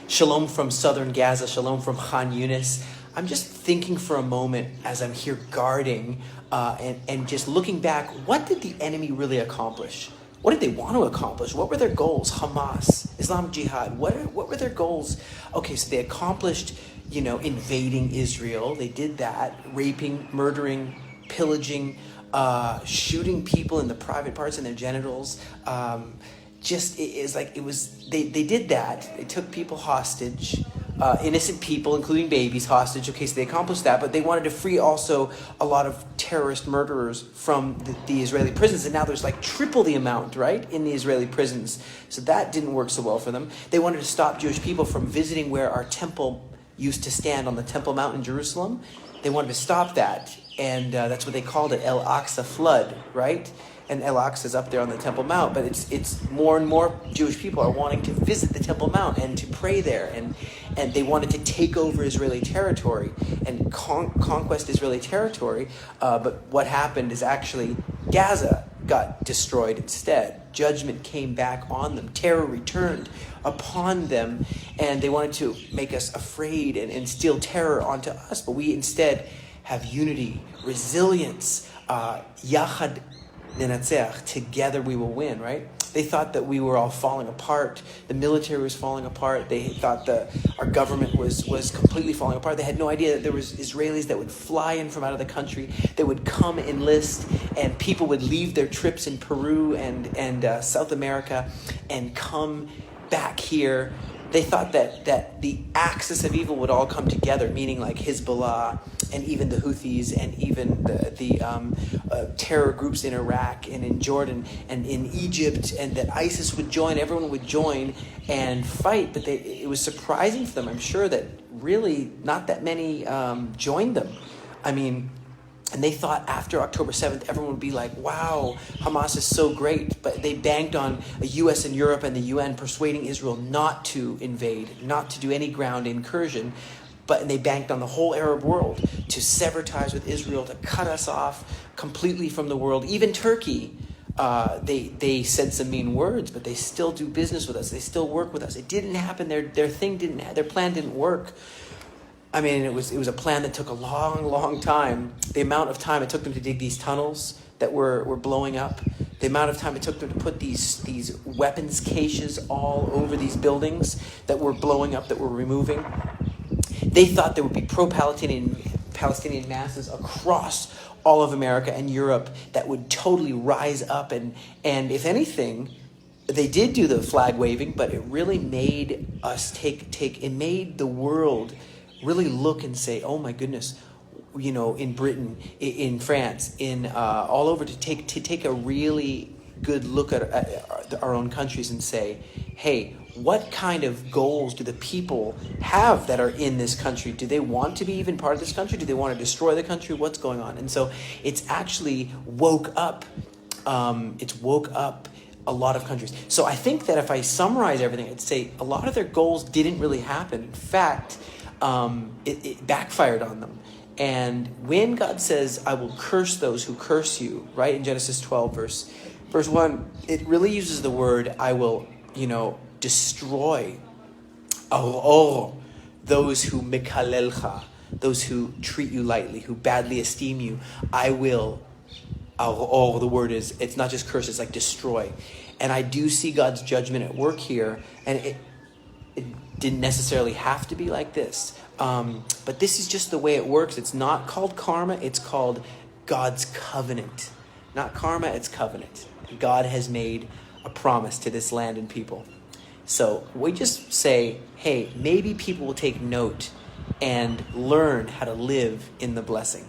Shalom from southern Gaza, shalom from Khan Yunis. I'm just thinking for a moment as I'm here guarding and just looking back, what did the enemy really accomplish? What did they want to accomplish? What were their goals? Hamas, Islamic Jihad, what were their goals? Okay, so they accomplished, invading Israel. They did that, raping, murdering, pillaging, shooting people in the private parts in their genitals. They did that. They took people hostage, innocent people, including babies, hostage. Okay, so they accomplished that, but they wanted to free also a lot of terrorist murderers from the Israeli prisons, and now there's like triple the amount, right, in the Israeli prisons. So that didn't work so well for them. They wanted to stop Jewish people from visiting where our temple used to stand on the Temple Mount in Jerusalem. They wanted to stop that, and that's what they called it, El Aqsa flood, right? And El Aqsa is up there on the Temple Mount, but it's more and more Jewish people are wanting to visit the Temple Mount and to pray there, and they wanted to take over Israeli territory and conquest Israeli territory. But what happened is actually Gaza got destroyed instead. Judgment came back on them. Terror returned upon them, and they wanted to make us afraid and instill terror onto us. But we instead have unity, resilience, yachad. Together we will win, right? They thought that we were all falling apart. The military was falling apart. They thought that our government was completely falling apart. They had no idea that there was Israelis that would fly in from out of the country, that would come enlist, and people would leave their trips in Peru and South America and come back here. They thought that the axis of evil would all come together, meaning like Hezbollah and even the Houthis and even the terror groups in Iraq and in Jordan and in Egypt, and that ISIS would join, everyone would join and fight. But it was surprising for them, I'm sure, that really not that many joined them. And they thought after October 7th, everyone would be like, wow, Hamas is so great. But they banked on the U.S. and Europe and the UN persuading Israel not to invade, not to do any ground incursion. And they banked on the whole Arab world to sever ties with Israel, to cut us off completely from the world. Even Turkey, they said some mean words, but they still do business with us. They still work with us. It didn't happen. Their plan didn't work. It was a plan that took a long, long time. The amount of time it took them to dig these tunnels that were blowing up, the amount of time it took them to put these weapons caches all over these buildings that were blowing up, that were removing. They thought there would be Palestinian masses across all of America and Europe that would totally rise up, and if anything, they did do the flag waving, but it really made us it made the world really look and say, oh my goodness, in Britain, in France, in all over, to take a really good look at our own countries and say, hey, what kind of goals do the people have that are in this country? Do they want to be even part of this country? Do they want to destroy the country? What's going on? And so it's actually woke up a lot of countries. So I think that if I summarize everything, I'd say a lot of their goals didn't really happen. In fact, it backfired on them. And when God says, I will curse those who curse you, right, in Genesis 12, verse 1, it really uses the word, I will, destroy, those who mekalelcha, those who treat you lightly, who badly esteem you. I will, the word is, it's not just curse, it's like destroy. And I do see God's judgment at work here, and it didn't necessarily have to be like this. But this is just the way it works. It's not called karma, it's called God's covenant. Not karma, it's covenant. God has made a promise to this land and people. So we just say, hey, maybe people will take note and learn how to live in the blessing.